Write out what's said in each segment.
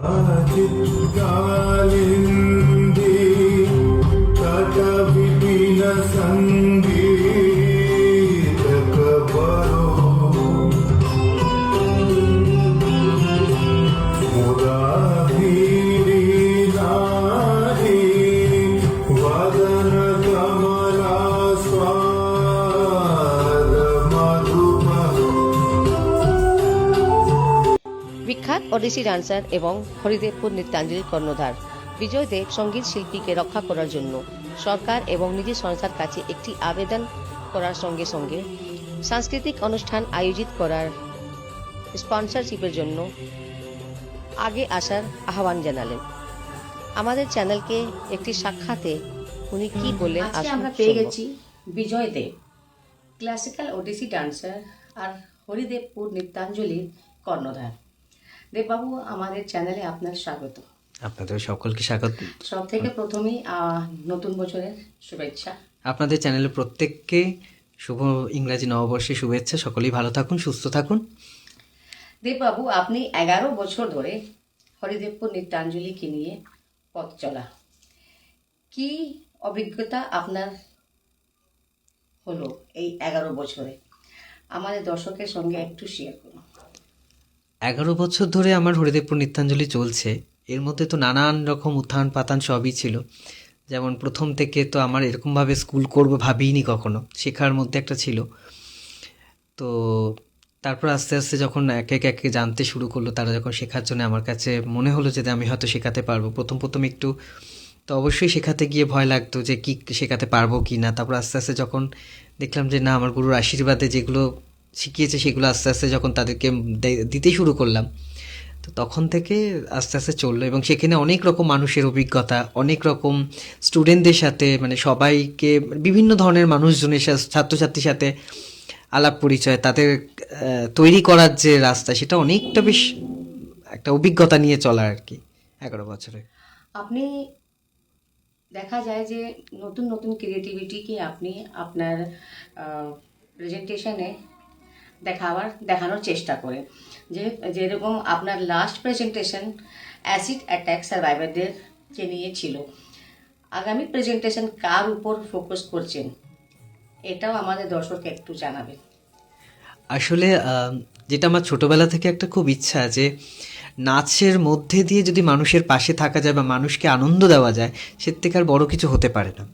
चित्कालिन्दी तटविपिनसङ्गीतकवरो मुदाभिरी नारी वदनकमला स्वादमधुमः। বিখ্যাত ওডিসি ডান্সার এবং হরিদেবপুর নৃত্যাঞ্জলির কর্ণধার বিজয় দেব সঙ্গীত শিল্পীকে রক্ষা করার জন্য সরকার এবং নিজের সংস্থার কাছে একটি আবেদন করার সঙ্গে সঙ্গে সাংস্কৃতিক অনুষ্ঠান আয়োজিত করার স্পন্সরশিপের জন্য আগে আসার আহ্বান জানালেন। আমাদের চ্যানেলকে একটি সাক্ষাতে উনি কি বললেন আজকে আমরা পেয়ে গেছি বিজয় দেব, ক্লাসিক্যাল ওডিসি ডান্সার আর হরিদেবপুর নৃত্যাঞ্জলির কর্ণধার। দেববাবু, আমাদের চ্যানেলে আপনার স্বাগত। আপনাদের সকলকে স্বাগত। সব থেকে প্রথমেই নতুন বছরের শুভেচ্ছা। আপনাদের চ্যানেলের প্রত্যেককে শুভ ইংরাজি নববর্ষের শুভেচ্ছা। সকলেই ভালো থাকুন, সুস্থ থাকুন। দেববাবু, আপনি 11 বছর ধরে হরিদেবপুর নৃত্যাঞ্জলিকে নিয়ে পথ চলা, কি অভিজ্ঞতা আপনার হলো এই 11 বছরে? আমাদের দর্শকের সঙ্গে একটু শেয়ার করুন। 11 বছর ধরে আমার হরিদেবপুর নৃত্যাঞ্জলি চলছে। এর মধ্যে তো নানান রকম উত্থান পাতান সবই ছিল। যেমন প্রথম থেকে তো আমার এরকমভাবে স্কুল করবো ভাবিনি কখনো, শেখার মধ্যে একটা ছিল। তো তারপর আস্তে আস্তে যখন এক এক জানতে শুরু করলো, তারা যখন শেখার জন্য আমার কাছে মনে হলো যে আমি হয়তো শেখাতে পারবো। প্রথম একটু তো অবশ্যই শেখাতে গিয়ে ভয় লাগতো যে কি শেখাতে পারবো কি না। তারপর আস্তে আস্তে যখন দেখলাম যে না, আমার গুরুর আশীর্বাদে যেগুলো শিখিয়েছে সেগুলো আস্তে আস্তে যখন তাদেরকে দিতে শুরু করলাম, তো তখন থেকে আস্তে আস্তে চললো। এবং সেখানে অনেক রকম মানুষের অভিজ্ঞতা, অনেক রকম স্টুডেন্টদের সাথে, মানে সবাইকে বিভিন্ন ধরনের মানুষজনের সাথে, ছাত্রছাত্রীর সাথে আলাপ পরিচয়, তাদের তৈরি করার যে রাস্তা, সেটা অনেকটা বেশ একটা অভিজ্ঞতা নিয়ে চলা আর কি 11 বছরে। আপনি দেখা যায় যে নতুন নতুন ক্রিয়েটিভিটিকে আপনি আপনার প্রেজেন্টেশনে দেখানোর চেষ্টা করেন। যেরকম আপনার লাস্ট প্রেজেন্টেশন অ্যাসিড অ্যাটাক সার্ভাইভারদেরকে নিয়ে ছিল। আগামী প্রেজেন্টেশন কার উপর ফোকাস করছেন, এটাও আমাদের দর্শককে একটু জানাবেন। আসলে যেটা আমার ছোটবেলা থেকে একটা খুব ইচ্ছা, যে নাচের মধ্যে দিয়ে যদি মানুষের পাশে থাকা যায় বা মানুষকে আনন্দ দেওয়া যায়, সে থেকে আর বড় কিছু হতে পারে না।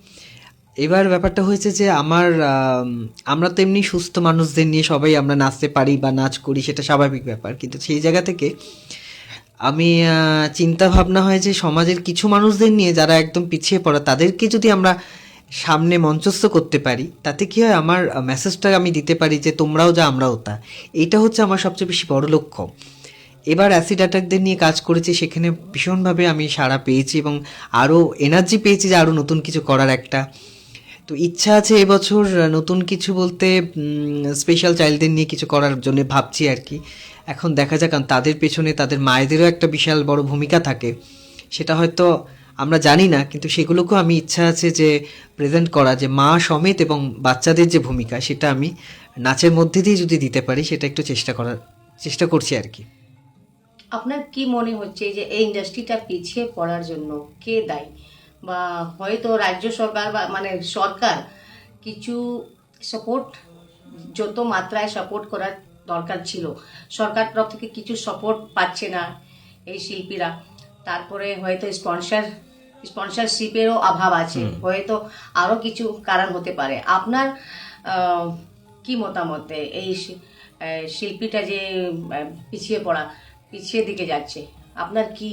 এবার ব্যাপারটা হয়েছে যে আমরা তো এমনি সুস্থ মানুষদের নিয়ে সবাই আমরা নাচতে পারি বা নাচ করি, সেটা স্বাভাবিক ব্যাপার। কিন্তু সেই জায়গা থেকে আমি চিন্তা ভাবনা হয় যে সমাজের কিছু মানুষদের নিয়ে যারা একদম পিছিয়ে পড়া, তাদেরকে যদি আমরা সামনে মঞ্চস্থ করতে পারি, তাতে কি হয়, আমার মেসেজটা আমি দিতে পারি যে তোমরাও যা আমরাও তা। এইটা হচ্ছে আমার সবচেয়ে বেশি বড় লক্ষ্য। এবার অ্যাসিড অ্যাটাকদের নিয়ে কাজ করেছি, সেখানে ভীষণভাবে আমি সাড়া পেয়েছি এবং আরও এনার্জি পেয়েছি যে আরও নতুন কিছু করার একটা। তো ইচ্ছা আছে এবছর নতুন কিছু বলতে স্পেশাল চাইল্ডদের নিয়ে কিছু করার জন্য ভাবছি আর কি। এখন দেখা যাক, কারণ তাদের পেছনে তাদের মায়েদেরও একটা বিশাল বড় ভূমিকা থাকে, সেটা হয়তো আমরা জানি না, কিন্তু সেগুলোকেও আমি ইচ্ছা আছে যে প্রেজেন্ট করা, যে মা সমেত এবং বাচ্চাদের যে ভূমিকা, সেটা আমি নাচের মধ্যে দিয়ে যদি দিতে পারি, সেটা একটু চেষ্টা করছি আর কি। আপনার কি মনে হচ্ছে যে এই ইন্ডাস্ট্রিটা পিছিয়ে পড়ার জন্য কে দায়ী? বা হয়তো রাজ্য সরকার বা মানে সরকার কিছু সাপোর্ট, যত মাত্রায় সাপোর্ট করার দরকার ছিল, সরকার তরফ থেকে কিছু সাপোর্ট পাচ্ছে না এই শিল্পীরা। তারপরে হয়তো স্পন্সরশিপেরও অভাব আছে, হয়তো আরও কিছু কারণ হতে পারে। আপনার কি মতামত এই শিল্পীটা যে পিছিয়ে দিকে যাচ্ছে, আপনার কি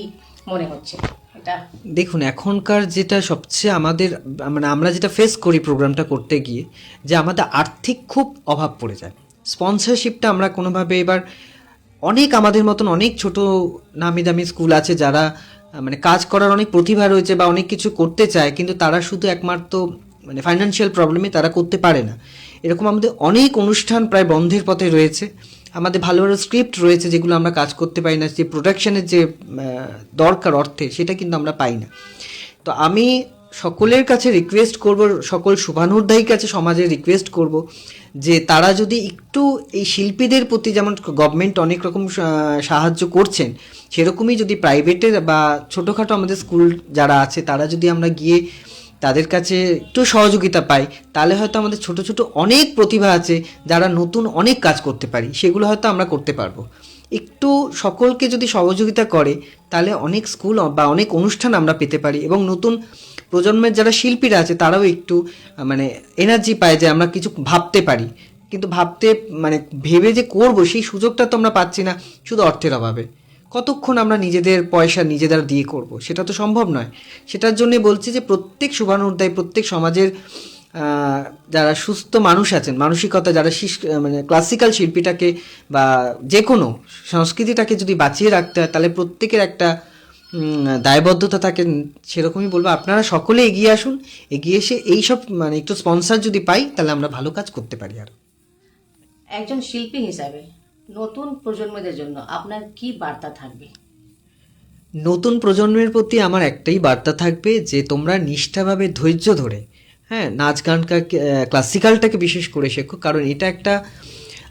মনে হচ্ছে এটা? দেখুন, এখনকার যেটা সবচেয়ে আমাদের, মানে আমরা যেটা ফেস করি প্রোগ্রামটা করতে গিয়ে, যে আমাদের আর্থিক খুব অভাব পড়ে যায়। স্পন্সরশিপটা আমরা কোনোভাবে, এবার অনেক আমাদের মতন অনেক ছোট নামি দামি স্কুল আছে যারা মানে কাজ করার অনেক প্রতিভা রয়েছে বা অনেক কিছু করতে চায়, কিন্তু তারা শুধু একমাত্র মানে ফাইন্যান্সিয়াল প্রবলেমে তারা করতে পারে না। এরকম আমাদের অনেক অনুষ্ঠান প্রায় বন্ধের পথে রয়েছে। আমাদের ভালো ভালো স্ক্রিপ্ট রয়েছে যেগুলো আমরা কাজ করতে পারি না, যে প্রোডাকশনের যে দরকার অর্থে, সেটা কিন্তু আমরা পাই না। তো আমি সকলের কাছে রিকোয়েস্ট করব, সকল শুভানুধ্যায়ীর কাছে সমাজের রিকোয়েস্ট করব যে তারা যদি একটু এই শিল্পীদের প্রতি, যেমন গভর্নমেন্ট অনেক রকম সাহায্য করছেন, সেরকমই যদি প্রাইভেটের বা ছোটোখাটো আমাদের স্কুল যারা আছে তারা যদি আমরা গিয়ে তাদের কাছে একটু সহযোগিতা পাই, তাহলে হয়তো আমাদের ছোট ছোট অনেক প্রতিভা আছে যারা নতুন অনেক কাজ করতে পারি, সেগুলো হয়তো আমরা করতে পারবো। একটু সকলকে যদি সহযোগিতা করে তাহলে অনেক স্কুল বা অনেক অনুষ্ঠান আমরা পেতে পারি, এবং নতুন প্রজন্মের যারা শিল্পীরা আছে তারাও একটু মানে এনার্জি পায় যে আমরা কিছু ভাবতে পারি। কিন্তু ভাবতে মানে ভেবে যে করবো সেই সুযোগটা তো আমরা পাচ্ছি না, শুধু অর্থের অভাবে। কতক্ষণ আমরা নিজেদের পয়সা নিজেদের দিয়ে করব, সেটা তো সম্ভব নয়। সেটার জন্যই বলছি যে প্রত্যেক শুভানুধ্যায়ী, প্রত্যেক সমাজের যারা সুস্থ মানুষ আছেন, মানসিকতা যারা মানে ক্লাসিক্যাল শিল্পীটাকে বা যে কোনো সংস্কৃতিটাকে যদি বাঁচিয়ে রাখতে হয়, তাহলে প্রত্যেকের একটা দায়বদ্ধতা থাকে। সেরকমই বলবো, আপনারা সকলে এগিয়ে আসুন, এগিয়ে এসে এইসব মানে একটু স্পন্সর যদি পাই তাহলে আমরা ভালো কাজ করতে পারি। আর একজন শিল্পী হিসাবে নতুন প্রজন্মদের জন্য আপনার কি বার্তা থাকবে? নতুন প্রজন্মের প্রতি আমার একটাই বার্তা থাকবে যে তোমরা নিষ্ঠাভাবে ধৈর্য ধরে, হ্যাঁ, নাচ গানটা ক্লাসিক্যালটাকে বিশেষ করে শেখো। কারণ এটা একটা,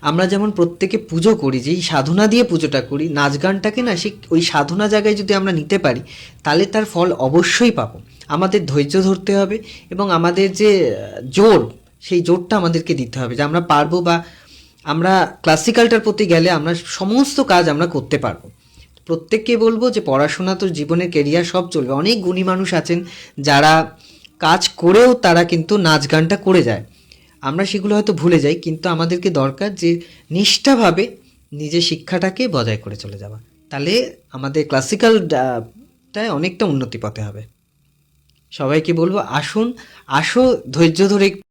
আমরা যেমন প্রত্যেকে পুজো করি, যেই সাধনা দিয়ে পুজোটা করি, নাচ গানটাকে না সে ওই সাধনা জায়গায় যদি আমরা নিতে পারি তাহলে তার ফল অবশ্যই পাবো। আমাদের ধৈর্য ধরতে হবে এবং আমাদের যে জোর, সেই জোরটা আমাদেরকে দিতে হবে যে আমরা পারবো, বা আমরা ক্লাসিক্যালটার প্রতি গেলে আমরা সমস্ত কাজ আমরা করতে পারবো। প্রত্যেককে বলবো যে পড়াশোনা তো জীবনের কেরিয়ার সব চলবে। অনেক গুণী মানুষ আছেন যারা কাজ করেও তারা কিন্তু নাচ গানটা করে যায়, আমরা সেগুলো হয়তো ভুলে যাই। কিন্তু আমাদেরকে দরকার যে নিষ্ঠাভাবে নিজের শিক্ষাটাকে বজায় করে চলে যাওয়া, তাহলে আমাদের ক্লাসিক্যালটায় অনেকটা উন্নতি পথে হবে। সবাইকে বলবো আসো ধৈর্য ধরে